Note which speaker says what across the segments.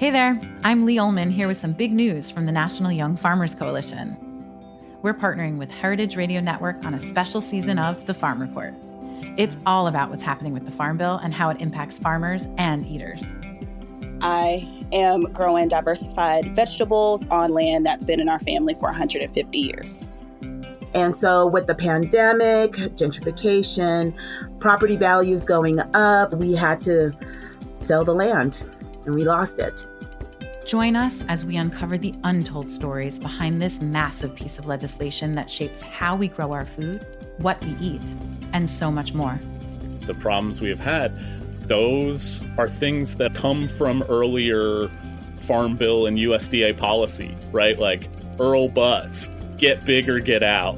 Speaker 1: Hey there, I'm Lee Ullman here with some big news from the National Young Farmers Coalition. We're partnering with Heritage Radio Network on a special season of The Farm Report. It's all about what's happening with the Farm Bill and how it impacts farmers and eaters.
Speaker 2: I am growing diversified vegetables on land that's been in our family for 150 years.
Speaker 3: And so with the pandemic, gentrification, property values going up, we had to sell the land and we lost it.
Speaker 1: Join us as we uncover the untold stories behind this massive piece of legislation that shapes how we grow our food, what we eat, and so much more.
Speaker 4: The problems we have had, those are things that come from earlier Farm Bill and USDA policy, right? Like Earl Butz, get big or get out.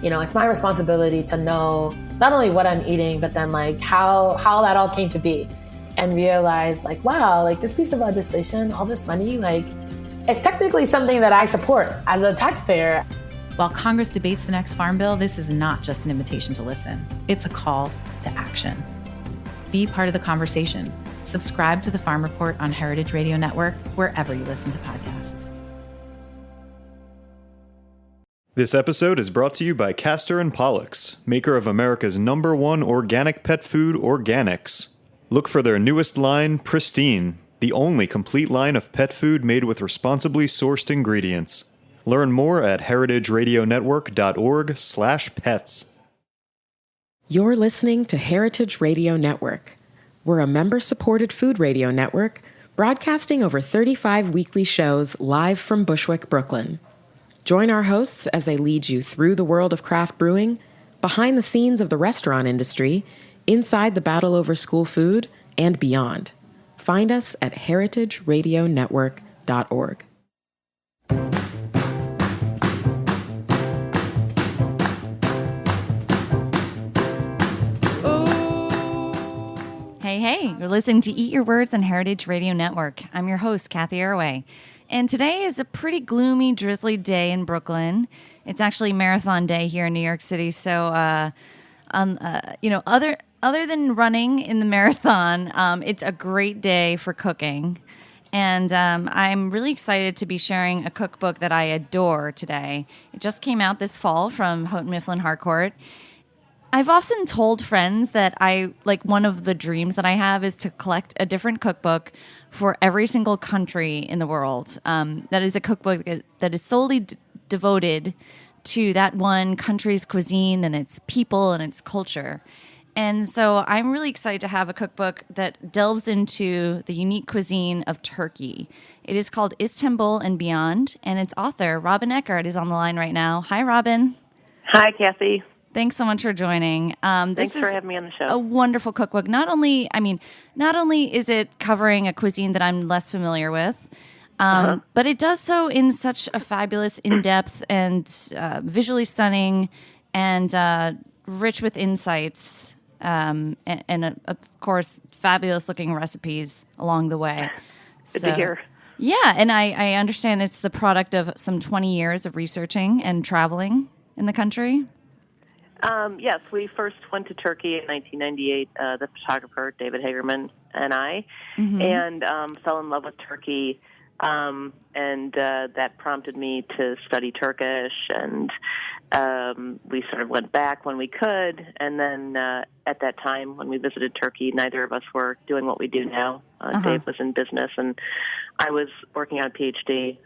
Speaker 5: You know, it's my responsibility to know not only what I'm eating, but then like how that all came to be. And realize like, wow, like this piece of legislation, all this money, like it's technically something that I support as a taxpayer.
Speaker 1: While Congress debates the next Farm Bill, this is not just an invitation to listen. It's a call to action. Be part of the conversation. Subscribe to the Farm Report on Heritage Radio Network, wherever you listen to podcasts.
Speaker 6: This episode is brought to you by Castor & Pollux, maker of America's #1 organic pet food, Organics. Look for their newest line, Pristine, the only complete line of pet food made with responsibly sourced ingredients. Learn more at heritageradionetwork.org/pets.
Speaker 7: You're listening to Heritage Radio Network. We're a member-supported food radio network broadcasting over 35 weekly shows live from Bushwick, Brooklyn. Join our hosts as they lead you through the world of craft brewing, behind the scenes of the restaurant industry, inside the battle over school food, and beyond. Find us at heritageradionetwork.org.
Speaker 8: Hey, you're listening to Eat Your Words on Heritage Radio Network. I'm your host, Kathy Arroway. And today is a pretty gloomy, drizzly day in Brooklyn. It's actually Marathon Day here in New York City, so other than running in the marathon, it's a great day for cooking. And I'm really excited to be sharing a cookbook that I adore today. It just came out this fall from Houghton Mifflin Harcourt. I've often told friends that one of the dreams that I have is to collect a different cookbook for every single country in the world. That is a cookbook that is solely devoted to that one country's cuisine and its people and its culture. And so I'm really excited to have a cookbook that delves into the unique cuisine of Turkey. It is called Istanbul and Beyond, and its author, Robin Eckert, is on the line right now. Hi, Robin.
Speaker 9: Hi, Kathy.
Speaker 8: Thanks so much for joining.
Speaker 9: Thanks for having me on the show.
Speaker 8: A wonderful cookbook. Not only is it covering a cuisine that I'm less familiar with, but it does so in such a fabulous, in-depth, and visually stunning, and rich with insights, and of course, fabulous-looking recipes along the way.
Speaker 9: Good to hear.
Speaker 8: Yeah, and I understand it's the product of some 20 years of researching and traveling in the country.
Speaker 9: Yes, we first went to Turkey in 1998, the photographer David Hagerman and I, and fell in love with Turkey, and that prompted me to study Turkish, and we sort of went back when we could, and then at that time when we visited Turkey, neither of us were doing what we do now. Dave was in business, and I was working on a PhD.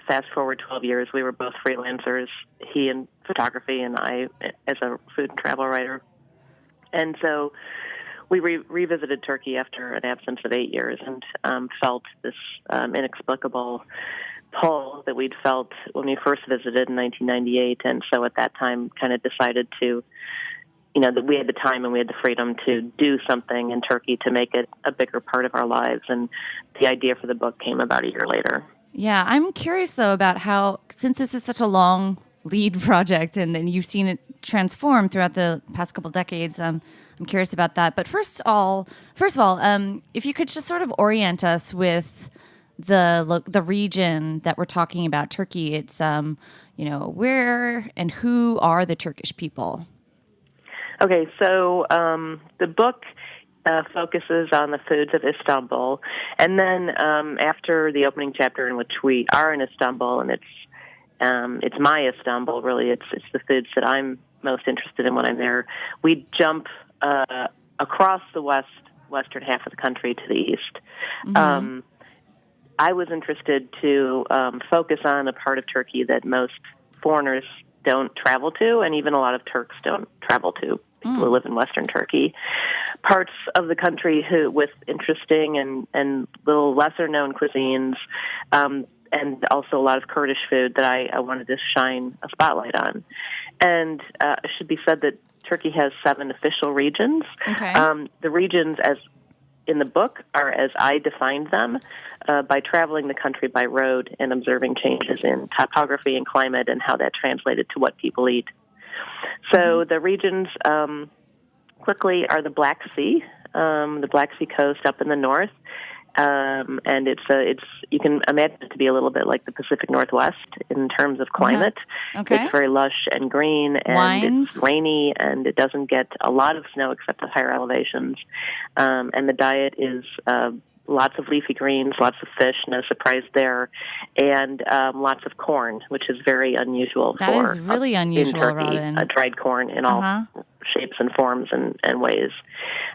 Speaker 9: Fast forward 12 years, we were both freelancers, he in photography and I as a food and travel writer. And so we revisited Turkey after an absence of 8 years and felt this inexplicable pull that we'd felt when we first visited in 1998. And so at that time kind of decided to, that we had the time and we had the freedom to do something in Turkey to make it a bigger part of our lives. And the idea for the book came about a year later.
Speaker 8: Yeah, I'm curious, though, about how, since this is such a long lead project and then you've seen it transform throughout the past couple decades, I'm curious about that. But first of all, if you could just sort of orient us with the region that we're talking about, Turkey. It's, where and who are the Turkish people?
Speaker 9: Okay, so the book focuses on the foods of Istanbul. And then after the opening chapter, in which we are in Istanbul, and it's my Istanbul, really. It's the foods that I'm most interested in when I'm there. We jump across the western half of the country to the east.
Speaker 8: Mm-hmm.
Speaker 9: I was interested to focus on a part of Turkey that most foreigners don't travel to, and even a lot of Turks don't travel to, people who live in Western Turkey. Parts of the country with interesting and little lesser-known cuisines, and also a lot of Kurdish food that I wanted to shine a spotlight on. And it should be said that Turkey has 7 official regions.
Speaker 8: Okay.
Speaker 9: The regions, as in the book, are as I defined them, by traveling the country by road and observing changes in topography and climate and how that translated to what people eat. So the regions quickly are the Black Sea coast up in the north. And it's you can imagine it to be a little bit like the Pacific Northwest in terms of climate.
Speaker 8: Okay.
Speaker 9: It's very lush and green, and
Speaker 8: Wines?
Speaker 9: it's rainy, and it doesn't get a lot of snow except at higher elevations. And the diet is lots of leafy greens, lots of fish, no surprise there, and lots of corn, which is very unusual
Speaker 8: That
Speaker 9: for
Speaker 8: is really
Speaker 9: in
Speaker 8: unusual,
Speaker 9: Turkey,
Speaker 8: Robin.
Speaker 9: dried corn in all shapes and forms and ways.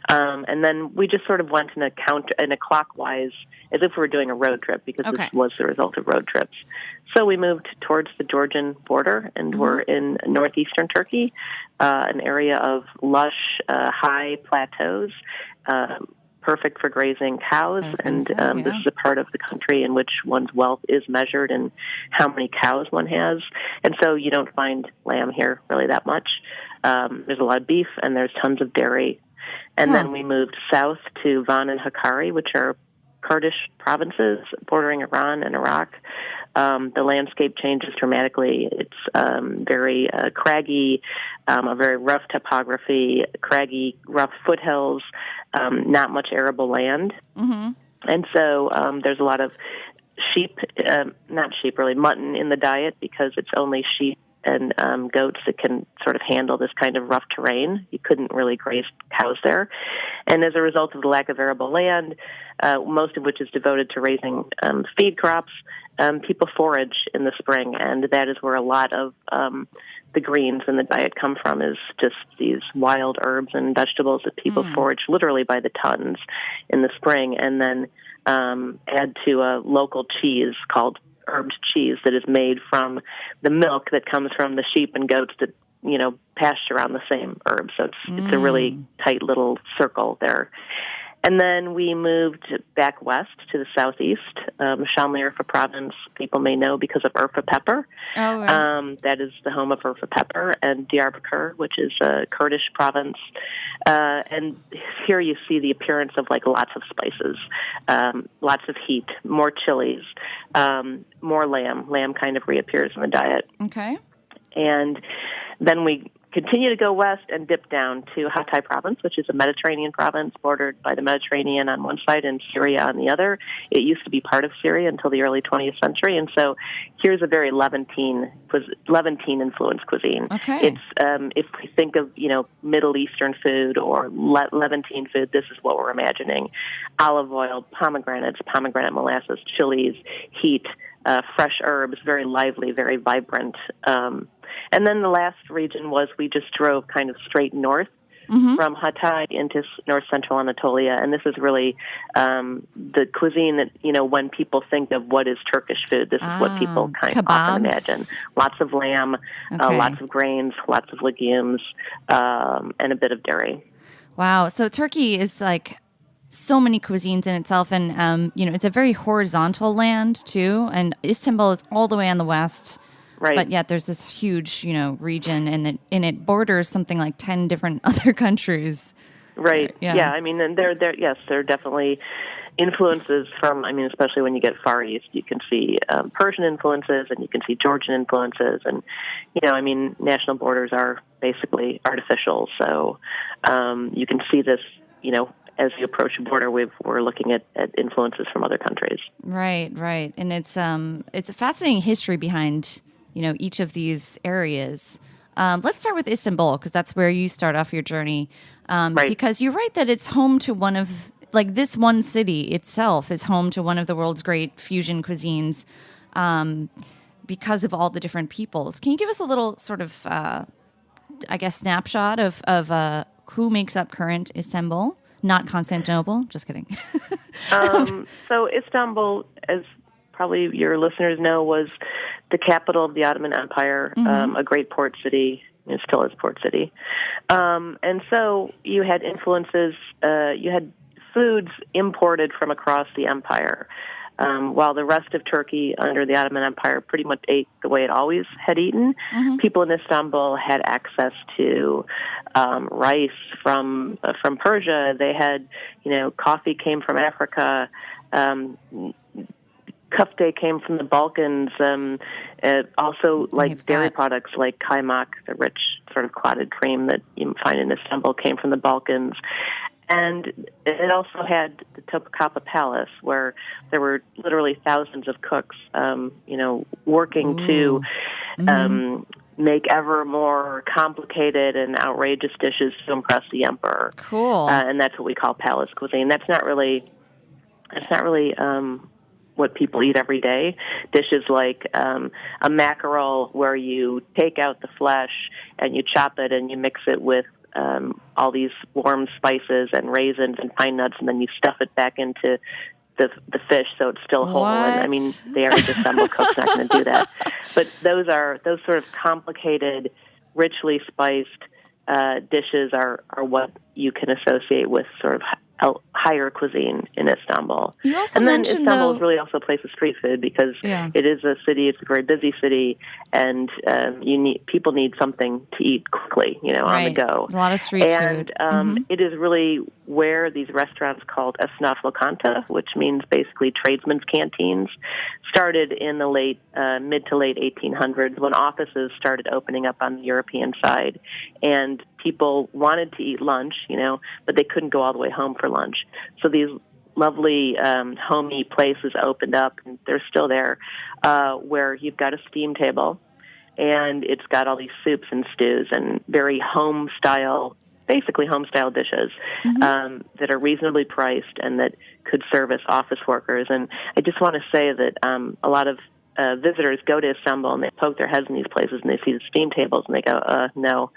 Speaker 9: And then we just sort of went in a clockwise, as if we were doing a road trip, because this was the result of road trips. So we moved towards the Georgian border, and we're in northeastern Turkey, an area of lush, high plateaus, perfect for grazing cows, and this is a part of the country in which one's wealth is measured in how many cows one has. And so you don't find lamb here really that much. There's a lot of beef, and there's tons of dairy. And then we moved south to Van and Hakkari, which are Kurdish provinces bordering Iran and Iraq. The landscape changes dramatically. It's very craggy, a very rough topography, craggy, rough foothills, not much arable land.
Speaker 8: Mm-hmm.
Speaker 9: And so there's a lot of mutton in the diet, because it's only sheep and goats that can sort of handle this kind of rough terrain. You couldn't really graze cows there. And as a result of the lack of arable land, most of which is devoted to raising feed crops, people forage in the spring, and that is where a lot of the greens in the diet come from, is just these wild herbs and vegetables that people forage literally by the tons in the spring, and then add to a local cheese called herbed cheese that is made from the milk that comes from the sheep and goats that, pasture on the same herbs. So it's a really tight little circle there. And then we moved back west to the southeast, Şanlıurfa province, people may know because of Urfa pepper.
Speaker 8: Oh, right.
Speaker 9: That is the home of Urfa pepper, and Diyarbakir, which is a Kurdish province. And here you see the appearance of lots of spices, lots of heat, more chilies, more lamb. Lamb kind of reappears in the diet.
Speaker 8: Okay.
Speaker 9: And then we continue to go west and dip down to Hatay province, which is a Mediterranean province bordered by the Mediterranean on one side and Syria on the other. It used to be part of Syria until the early 20th century, and so here's a very Levantine-influenced cuisine.
Speaker 8: Okay.
Speaker 9: It's if we think of Middle Eastern food or Levantine food, this is what we're imagining: olive oil, pomegranate molasses, chilies, heat, fresh herbs, very lively, very vibrant. And then the last region was we just drove kind of straight north from Hatay into north-central Anatolia. And this is really the cuisine that, when people think of what is Turkish food, this is what people kind of often imagine. Lots of lamb, lots of grains, lots of legumes, and a bit of dairy.
Speaker 8: Wow. So Turkey is so many cuisines in itself, and it's a very horizontal land too, and Istanbul is all the way on the west,
Speaker 9: right?
Speaker 8: But yet there's this huge region, and it borders something like 10 different other countries,
Speaker 9: right?
Speaker 8: Yeah.
Speaker 9: I mean, and there are definitely influences from, especially when you get far east, you can see Persian influences, and you can see Georgian influences, and national borders are basically artificial, so you can see this as you approach a border, we're looking at influences from other countries. Right.
Speaker 8: And it's a fascinating history behind, each of these areas. Let's start with Istanbul, because that's where you start off your journey.
Speaker 9: Right.
Speaker 8: Because you're right that it's home to one of, like, this one city itself is home to one of the world's great fusion cuisines, because of all the different peoples. Can you give us a little sort of, I guess, snapshot of who makes up current Istanbul? Not Constantinople. Just kidding.
Speaker 9: So Istanbul, as probably your listeners know, was the capital of the Ottoman Empire, a great port city. It still is port city. And so you had influences, you had foods imported from across the empire, while the rest of Turkey under the Ottoman Empire pretty much ate the way it always had eaten. People in Istanbul had access to rice from Persia. They had, coffee came from Africa. Kufte came from the Balkans. Also, like dairy products like kaymak, the rich sort of clotted cream that you find in Istanbul, came from the Balkans. And it also had the Topkapı Palace, where there were literally thousands of cooks, working to make ever more complicated and outrageous dishes to impress the emperor.
Speaker 8: Cool.
Speaker 9: And that's what we call palace cuisine. That's not really what people eat every day. Dishes like a mackerel, where you take out the flesh and you chop it and you mix it with all these warm spices and raisins and pine nuts, and then you stuff it back into the fish so it's still whole. And I mean, the average Istanbul cook's not going to do that. But those sort of complicated, richly spiced dishes are what you can associate with sort of higher cuisine in Istanbul.
Speaker 8: You also
Speaker 9: and then
Speaker 8: mentioned,
Speaker 9: Istanbul is really also a place of street food, because it is a city, it's a very busy city, and people need something to eat quickly, on the go.
Speaker 8: A lot of street food.
Speaker 9: And it is really where these restaurants called esnaf lokanta, which means basically tradesmen's canteens, started in the mid to late 1800s, when offices started opening up on the European side, and people wanted to eat lunch, but they couldn't go all the way home for lunch. So these lovely homey places opened up, and they're still there, where you've got a steam table, and it's got all these soups and stews and very basically home-style dishes that are reasonably priced and that could service office workers. And I just want to say that a lot of visitors go to Istanbul and they poke their heads in these places and they see the steam tables and they go, no,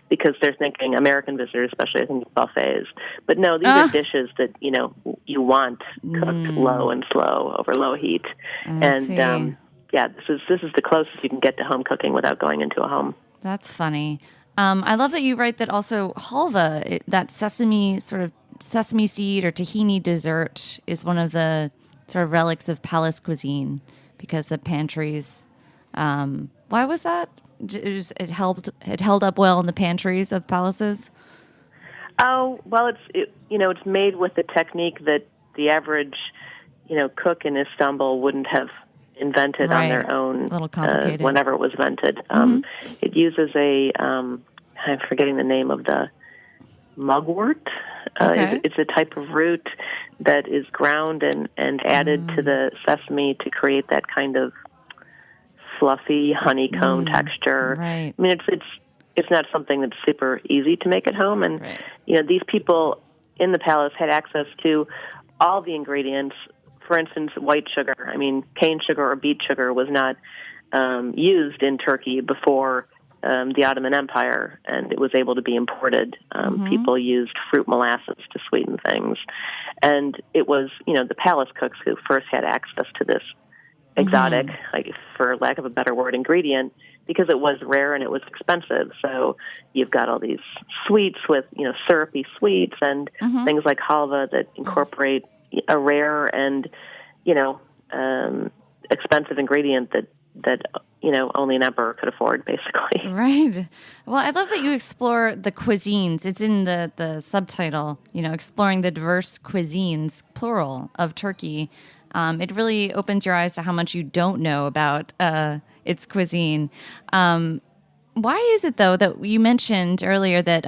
Speaker 9: because they're thinking, American visitors especially, I think buffets. But no, these are dishes that, you want cooked low and slow over low heat. This is the closest you can get to home cooking without going into a home.
Speaker 8: That's funny. I love that you write that also halva, that sesame seed or tahini dessert, is one of the sort of relics of palace cuisine, because the pantries, why was that? It held up well in the pantries of palaces?
Speaker 9: Oh, well, it's made with the technique that the average, cook in Istanbul wouldn't have invented on their own.
Speaker 8: A little complicated.
Speaker 9: Whenever it was invented. It uses I'm forgetting the name of the mugwort. It's a type of root that is ground and added to the sesame to create that kind of fluffy honeycomb texture.
Speaker 8: Right.
Speaker 9: I mean, it's not something that's super easy to make at home, and these people in the palace had access to all the ingredients. For instance, white sugar. I mean, cane sugar or beet sugar was not used in Turkey before the Ottoman Empire, and it was able to be imported. People used fruit molasses to sweeten things. And it was, the palace cooks who first had access to this exotic, for lack of a better word, ingredient, because it was rare and it was expensive. So you've got all these sweets with, syrupy sweets and things like halva that incorporate a rare and, expensive ingredient that only an emperor could afford, basically.
Speaker 8: Right. Well, I love that you explore the cuisines. It's in the subtitle, exploring the diverse cuisines, plural, of Turkey. It really opens your eyes to how much you don't know about its cuisine. Why is it, though, that you mentioned earlier that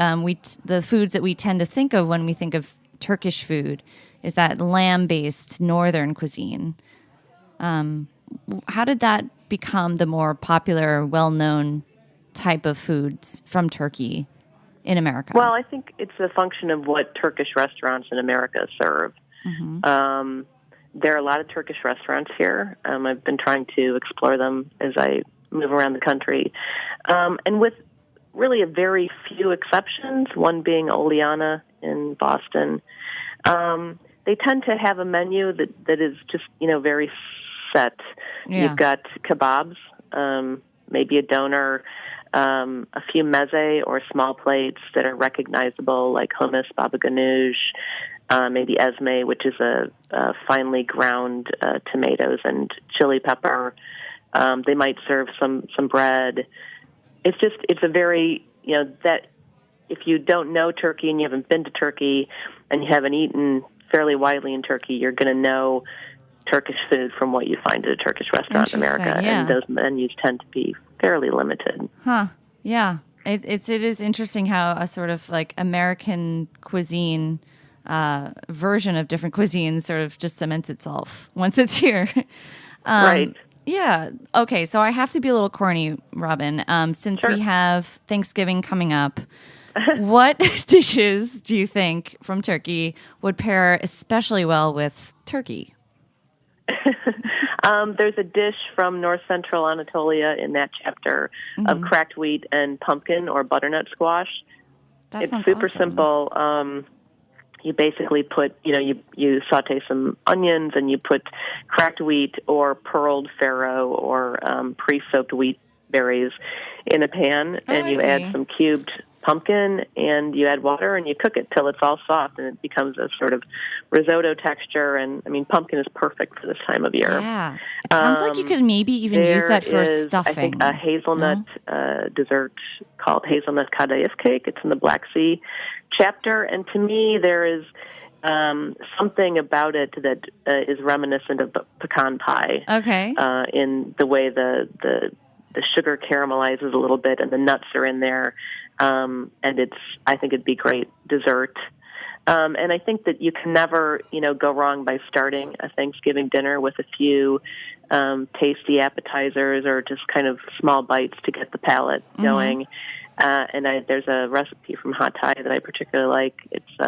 Speaker 8: the foods that we tend to think of when we think of Turkish food is that lamb-based northern cuisine? How did that become the more popular, well-known type of foods from Turkey in America?
Speaker 9: Well, I think it's a function of what Turkish restaurants in America serve. There are a lot of Turkish restaurants here. I've been trying to explore them as I move around the country. And with really a very few exceptions, one being Oleana in Boston, they tend to have a menu that is just, very set.
Speaker 8: Yeah.
Speaker 9: You've got kebabs, maybe a doner, a few meze or small plates that are recognizable, like hummus, baba ganoush, maybe esme, which is a finely ground tomatoes and chili pepper. They might serve some bread. It's a very, that if you don't know Turkey and you haven't been to Turkey and you haven't eaten fairly widely in Turkey, you're going to know Turkish food from what you find at a Turkish restaurant in America.
Speaker 8: Yeah.
Speaker 9: And those menus tend to be fairly limited.
Speaker 8: Huh. Yeah. It is interesting how a sort of like American cuisine version of different cuisines sort of just cements itself once it's here.
Speaker 9: Right.
Speaker 8: Yeah. Okay. So I have to be a little corny, Robin. Since
Speaker 9: Sure.
Speaker 8: we have Thanksgiving coming up, what dishes do you think from Turkey would pair especially well with turkey?
Speaker 9: There's a dish from North Central Anatolia in that chapter of cracked wheat and pumpkin or butternut squash.
Speaker 8: That
Speaker 9: It's
Speaker 8: sounds
Speaker 9: super
Speaker 8: awesome.
Speaker 9: simple. You basically put, you saute some onions and you put cracked wheat or pearled farro or pre-soaked wheat berries in a pan, and you add some cubed pumpkin and you add water and you cook it till it's all soft and it becomes a sort of risotto texture. And pumpkin is perfect for this time of year.
Speaker 8: Yeah. It sounds like you could maybe even use that for
Speaker 9: There is,
Speaker 8: stuffing.
Speaker 9: I think, a hazelnut dessert called hazelnut kadayıf cake. It's in the Black Sea chapter. And to me, there is something about it that is reminiscent of pecan pie.
Speaker 8: Okay.
Speaker 9: In the way the sugar caramelizes a little bit and the nuts are in there. And I think it'd be great dessert. And I think that you can never, go wrong by starting a Thanksgiving dinner with a few tasty appetizers or just kind of small bites to get the palate going. And there's a recipe from Hatay that I particularly like. It's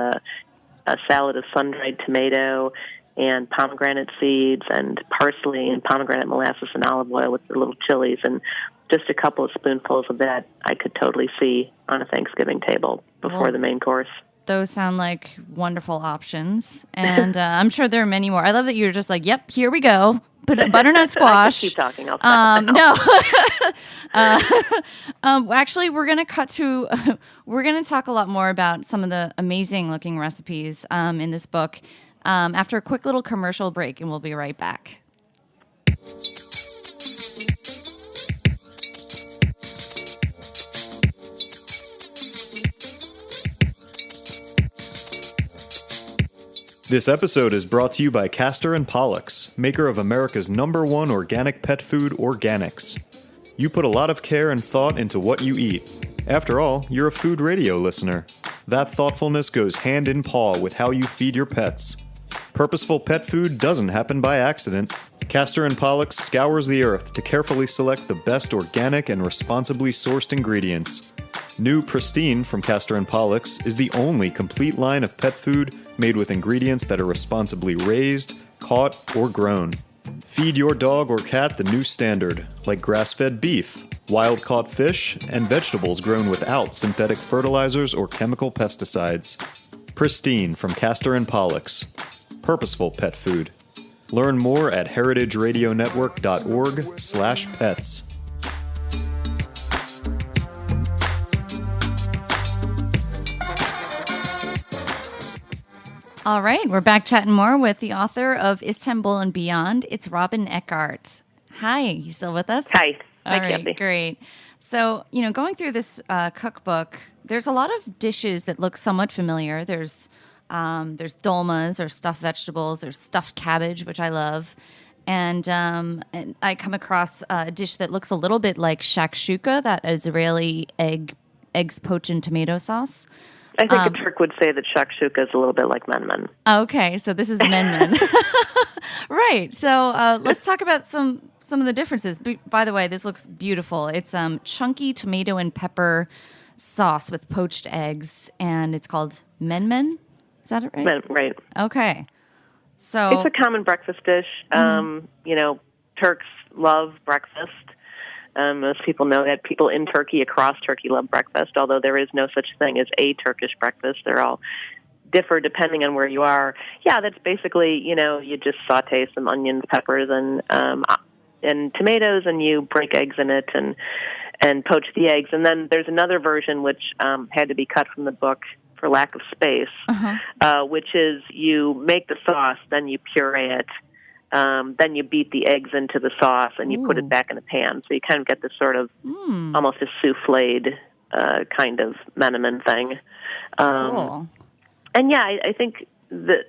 Speaker 9: a salad of sun-dried tomato and pomegranate seeds and parsley and pomegranate molasses and olive oil with the little chilies, and just a couple of spoonfuls of that I could totally see on a Thanksgiving table before the main course.
Speaker 8: Those sound like wonderful options, and I'm sure there are many more. I love that you're just like, yep, here we go. Butternut squash.
Speaker 9: Keep talking. I'll stop
Speaker 8: No. Actually, we're going to cut to, we're going to talk a lot more about some of the amazing looking recipes in this book after a quick little commercial break, and we'll be right back.
Speaker 6: This episode is brought to you by Castor and Pollux, maker of America's #1 organic pet food, Organics. You put a lot of care and thought into what you eat. After all, you're a food radio listener. That thoughtfulness goes hand in paw with how you feed your pets. Purposeful pet food doesn't happen by accident. Castor and Pollux scours the earth to carefully select the best organic and responsibly sourced ingredients. New Pristine from Castor and Pollux is the only complete line of pet food made with ingredients that are responsibly raised, caught, or grown. Feed your dog or cat the new standard, like grass-fed beef, wild-caught fish, and vegetables grown without synthetic fertilizers or chemical pesticides. Pristine from Castor and Pollux. Purposeful pet food. Learn more at heritageradionetwork.org/pets.
Speaker 8: All right, we're back chatting more with the author of Istanbul and Beyond. It's Robin Eckhart. Hi, you still with us?
Speaker 9: Hi.
Speaker 8: All right, great. So, going through this cookbook, there's a lot of dishes that look somewhat familiar. There's dolmas or stuffed vegetables. There's stuffed cabbage, which I love. And I come across a dish that looks a little bit like shakshuka, that Israeli eggs poached in tomato sauce.
Speaker 9: I think a Turk would say that shakshuka is a little bit like menmen.
Speaker 8: Okay, so this is menmen. Right. So let's talk about some of the differences. By the way, this looks beautiful. It's chunky tomato and pepper sauce with poached eggs, and it's called menmen. Is that it right?
Speaker 9: Right.
Speaker 8: Okay. So
Speaker 9: it's a common breakfast dish. Turks love breakfast. Most people know that. People in Turkey, across Turkey, love breakfast, although there is no such thing as a Turkish breakfast. They're all differ depending on where you are. Yeah, that's basically, you just saute some onions, peppers, and tomatoes, and you break eggs in it and poach the eggs. And then there's another version which had to be cut from the book for lack of space, which is you make the sauce, then you puree it, then you beat the eggs into the sauce, and you put it back in the pan. So you kind of get this sort of almost a souffled kind of menemen thing.
Speaker 8: Cool.
Speaker 9: And yeah, I think the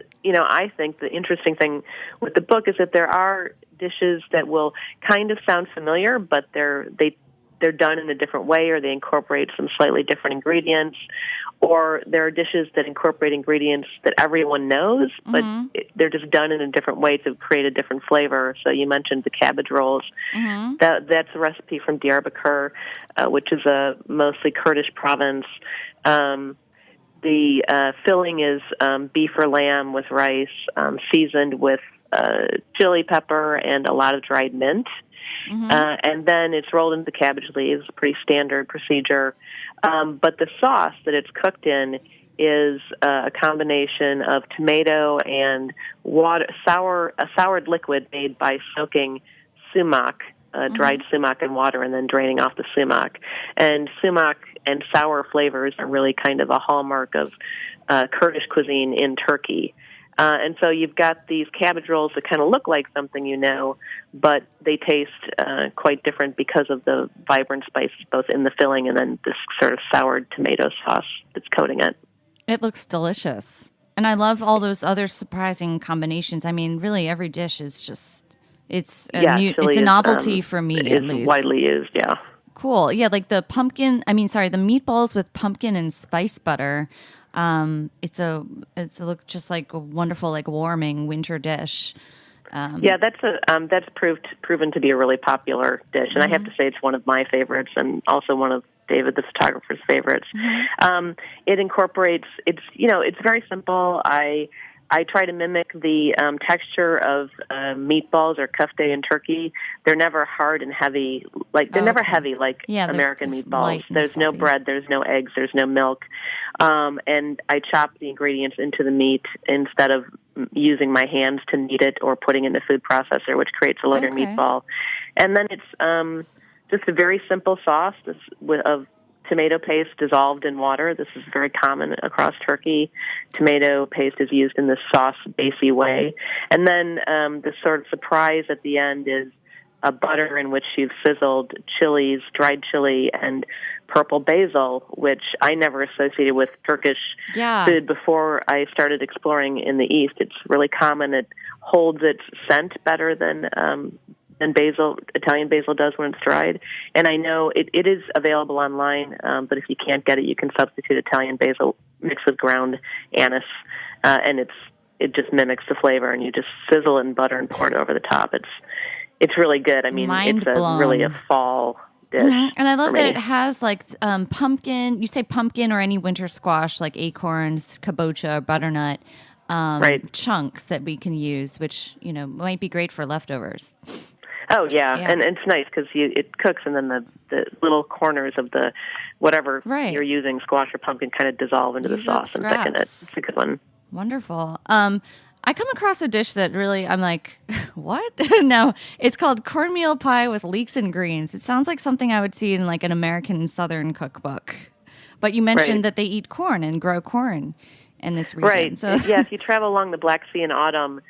Speaker 9: interesting thing with the book is that there are dishes that will kind of sound familiar, but they're done in a different way, or they incorporate some slightly different ingredients, or there are dishes that incorporate ingredients that everyone knows, but they're just done in a different way to create a different flavor. So you mentioned the cabbage rolls. That's a recipe from Diyarbakir, which is a mostly Kurdish province. The filling is beef or lamb with rice, seasoned with chili pepper and a lot of dried mint. And then it's rolled into cabbage leaves, pretty standard procedure. But the sauce that it's cooked in is a combination of tomato and water, a soured liquid made by soaking sumac, dried sumac in water, and then draining off the sumac. And sumac and sour flavors are really kind of a hallmark of Kurdish cuisine in Turkey. And so you've got these cabbage rolls that kind of look like something but they taste quite different because of the vibrant spices both in the filling and then this sort of soured tomato sauce that's coating it.
Speaker 8: It looks delicious. And I love all those other surprising combinations. I mean, really every dish is just, it's a novelty for me, at least.
Speaker 9: It's widely used, yeah.
Speaker 8: Cool. Yeah, like the meatballs with pumpkin and spice butter. It's a look just like a wonderful, like warming winter dish.
Speaker 9: That's proven to be a really popular dish, and I have to say it's one of my favorites, and also one of David the photographer's favorites. It incorporates. It's very simple. I try to mimic the texture of meatballs or kofte in Turkey. They're never hard and heavy. They're never heavy like American meatballs. There's no bread, there's no eggs, there's no milk. And I chop the ingredients into the meat instead of using my hands to knead it or putting it in a food processor, which creates a lighter meatball. And then it's just a very simple sauce of tomato paste dissolved in water. This is very common across Turkey. Tomato paste is used in this sauce-basy way. And then the sort of surprise at the end is a butter in which you've sizzled chilies, dried chili, and purple basil, which I never associated with Turkish food before I started exploring in the East. It's really common. It holds its scent better than Italian basil does when it's dried. And I know it is available online, but if you can't get it, you can substitute Italian basil mixed with ground anise, and it just mimics the flavor, and you just sizzle it in butter and pour it over the top. It's really good. I mean, it's really a fall dish.
Speaker 8: And I love that it has like pumpkin. You say pumpkin or any winter squash like acorns, kabocha, or butternut. Chunks that we can use, which might be great for leftovers.
Speaker 9: Oh yeah, and it's nice because it cooks, and then the little corners of the whatever you're using, squash or pumpkin, kind of dissolve into the sauce and thicken it. It's a good one.
Speaker 8: Wonderful. I come across a dish that really I'm like, what? No, it's called cornmeal pie with leeks and greens. It sounds like something I would see in like an American Southern cookbook. But you mentioned that they eat corn and grow corn in this region.
Speaker 9: Right.
Speaker 8: So.
Speaker 9: Yeah, if you travel along the Black Sea in autumn,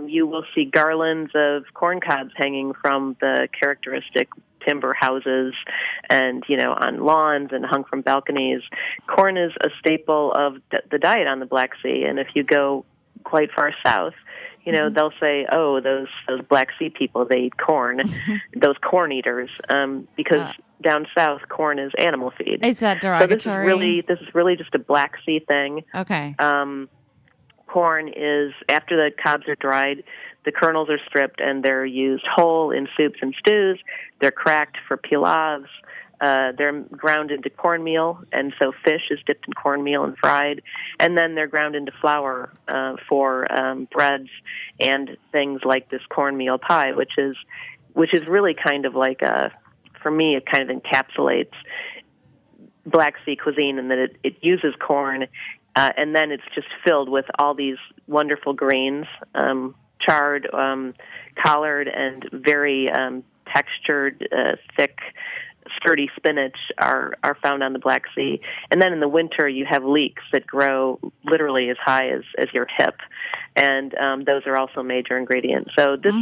Speaker 9: you will see garlands of corn cobs hanging from the characteristic timber houses and, on lawns and hung from balconies. Corn is a staple of the diet on the Black Sea, and if you go quite far south, they'll say, "Oh, those Black Sea people, they eat corn, those corn eaters," because down south, corn is animal feed.
Speaker 8: Is that derogatory?
Speaker 9: So this is really just a Black Sea thing.
Speaker 8: Okay.
Speaker 9: Corn is, after the cobs are dried, the kernels are stripped and they're used whole in soups and stews. They're cracked for pilavs. They're ground into cornmeal, and so fish is dipped in cornmeal and fried. And then they're ground into flour for breads and things like this cornmeal pie, which is really kind of like for me, it kind of encapsulates Black Sea cuisine in that it uses corn, and then it's just filled with all these wonderful grains, charred, collared, and very textured, thick, sturdy spinach are found on the Black Sea. And then in the winter, you have leeks that grow literally as high as your hip, and those are also major ingredients. So this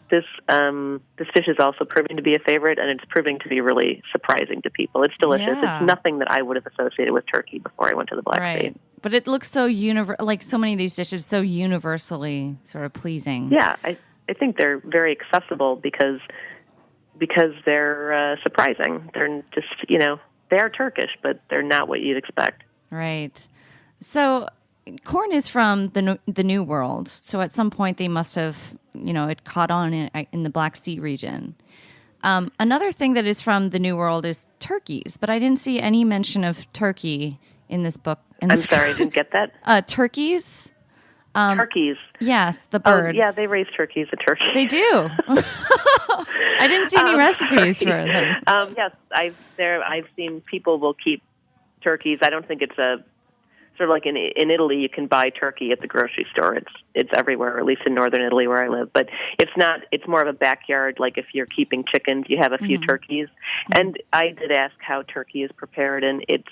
Speaker 9: dish is also proving to be a favorite, and it's proving to be really surprising to people. It's delicious.
Speaker 8: Yeah.
Speaker 9: It's nothing that I would have associated with turkey before I went to the Black Sea.
Speaker 8: But it looks so like so many of these dishes, so universally sort of pleasing.
Speaker 9: Yeah, I think they're very accessible because they're surprising. They're just, they are Turkish, but they're not what you'd expect.
Speaker 8: Right. So corn is from the New World. So at some point they must have, it caught on in the Black Sea region. Another thing that is from the New World is turkeys, but I didn't see any mention of turkey in this book.
Speaker 9: I'm sorry, I didn't get that.
Speaker 8: Turkeys.
Speaker 9: Turkeys.
Speaker 8: Yes, the birds.
Speaker 9: Oh, yeah, they raise turkeys at Turkey.
Speaker 8: They do. I didn't see any recipes for them.
Speaker 9: Yes, I've seen people will keep turkeys. I don't think it's a sort of like in Italy, you can buy turkey at the grocery store. It's everywhere, or at least in northern Italy where I live. But it's not. It's more of a backyard. Like if you're keeping chickens, you have a few turkeys. Mm-hmm. And I did ask how turkey is prepared, and it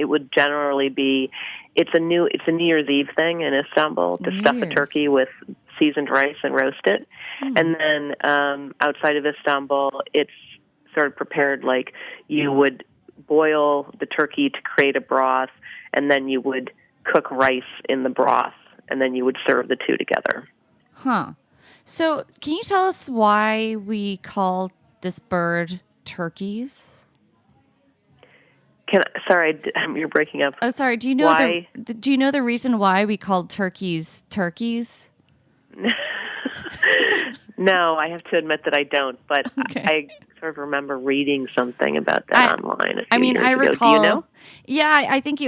Speaker 9: would generally be. It's a New Year's Eve thing in Istanbul to stuff a turkey with seasoned rice and roast it. And then outside of Istanbul, it's sort of prepared like you would boil the turkey to create a broth, and then you would cook rice in the broth, and then you would serve the two together. Huh.
Speaker 8: So can you tell us why we call this bird turkeys?
Speaker 9: Sorry, you're breaking up.
Speaker 8: Oh, sorry. Do you know the reason why we called turkeys turkeys?
Speaker 9: No, I have to admit that I don't, but okay. I sort of remember reading something about that online.
Speaker 8: I recall.
Speaker 9: Do you know?
Speaker 8: Yeah, I think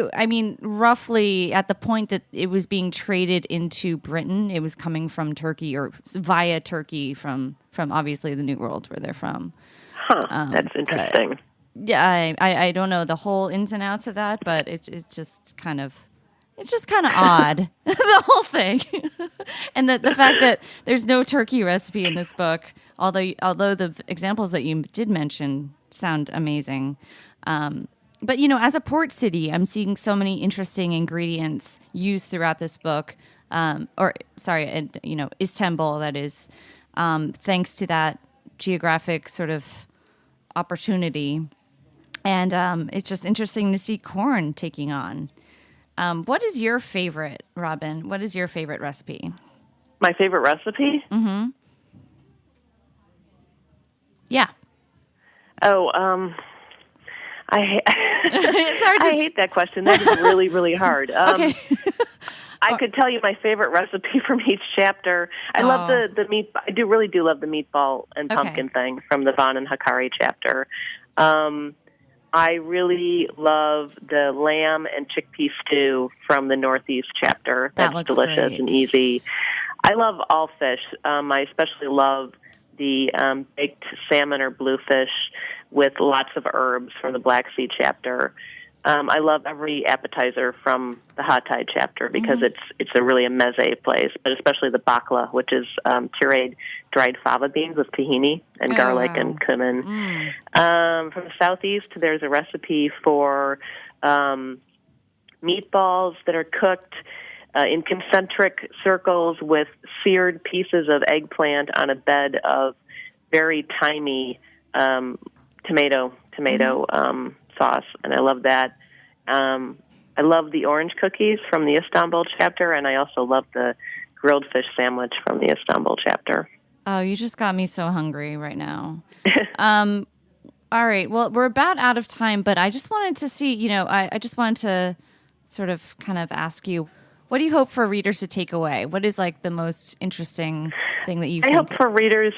Speaker 8: roughly at the point that it was being traded into Britain, it was coming from Turkey or via Turkey from obviously the New World where they're from.
Speaker 9: Huh, that's interesting.
Speaker 8: Yeah, I don't know the whole ins and outs of that, but it's just kind of odd, the whole thing. And the fact that there's no turkey recipe in this book, although the examples that you did mention sound amazing. But, as a port city, I'm seeing so many interesting ingredients used throughout this book. Istanbul, that is, thanks to that geographic sort of opportunity. And it's just interesting to see corn taking on. What is your favorite, Robin? What is your favorite recipe?
Speaker 9: My favorite recipe?
Speaker 8: Mm-hmm. Yeah.
Speaker 9: Oh, it's hard I hate that question. That is really, really hard.
Speaker 8: Okay.
Speaker 9: I could tell you my favorite recipe from each chapter. I love the meat. I really do love the meatball and pumpkin thing from the Van and Hakkari chapter. I really love the lamb and chickpea stew from the Northeast chapter. That's delicious
Speaker 8: great.
Speaker 9: And easy. I love all fish. I especially love the baked salmon or bluefish with lots of herbs from the Black Sea chapter. I love every appetizer from the Hatay chapter because it's really a meze place, but especially the bakla, which is pureed dried fava beans with tahini and garlic and cumin. From the southeast, there's a recipe for meatballs that are cooked in concentric circles with seared pieces of eggplant on a bed of very thymy tomato sauce, and I love that. I love the orange cookies from the Istanbul chapter, and I also love the grilled fish sandwich from the Istanbul chapter.
Speaker 8: Oh, you just got me so hungry right now. All right. Well, we're about out of time, but I just wanted to see, I just wanted to sort of kind of ask you, what do you hope for readers to take away? What is like the most interesting thing that you think?
Speaker 9: I hope for readers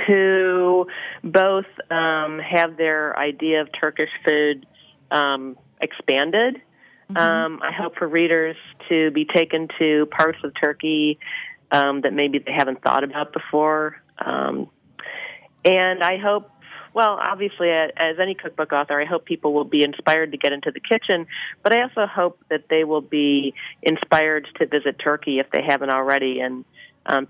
Speaker 9: to both have their idea of Turkish food expanded. I hope for readers to be taken to parts of Turkey that maybe they haven't thought about before. And I hope, well, obviously, as any cookbook author, I hope people will be inspired to get into the kitchen, but I also hope that they will be inspired to visit Turkey if they haven't already. And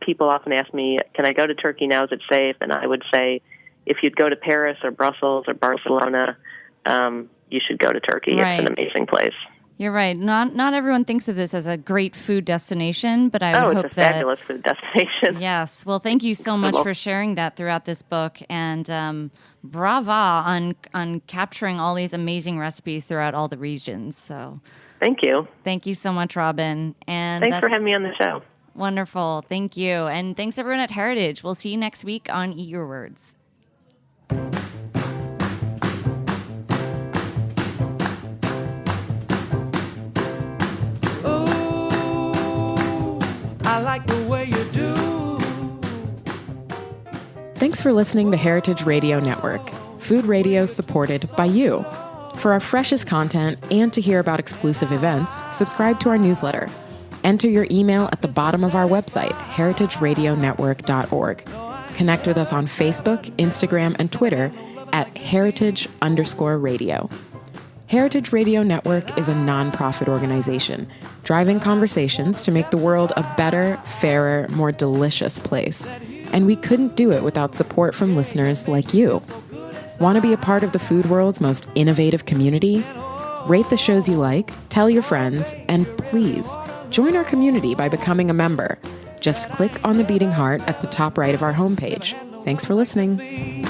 Speaker 9: people often ask me, can I go to Turkey now? Is it safe? And I would say, if you'd go to Paris or Brussels or Barcelona, you should go to Turkey.
Speaker 8: Right.
Speaker 9: It's an amazing place.
Speaker 8: You're right. Not everyone thinks of this as a great food destination, but I would hope
Speaker 9: it's a fabulous food destination.
Speaker 8: Yes. Well, thank you so much for sharing that throughout this book, and brava on capturing all these amazing recipes throughout all the regions. So,
Speaker 9: thank you.
Speaker 8: Thank you so much, Robin. And
Speaker 9: thanks for having me on the show.
Speaker 8: Wonderful. Thank you, and thanks everyone at Heritage. We'll see you next week on Eat Your Words.
Speaker 10: I like the way you do.
Speaker 7: Thanks for listening to Heritage Radio Network, food radio supported by you. For our freshest content and to hear about exclusive events, subscribe to our newsletter. Enter your email at the bottom of our website, heritageradionetwork.org. Connect with us on Facebook, Instagram, and Twitter at heritage_radio. Heritage Radio Network is a nonprofit organization driving conversations to make the world a better, fairer, more delicious place. And we couldn't do it without support from listeners like you. Want to be a part of the food world's most innovative community? Rate the shows you like, tell your friends, and please join our community by becoming a member. Just click on the beating heart at the top right of our homepage. Thanks for listening.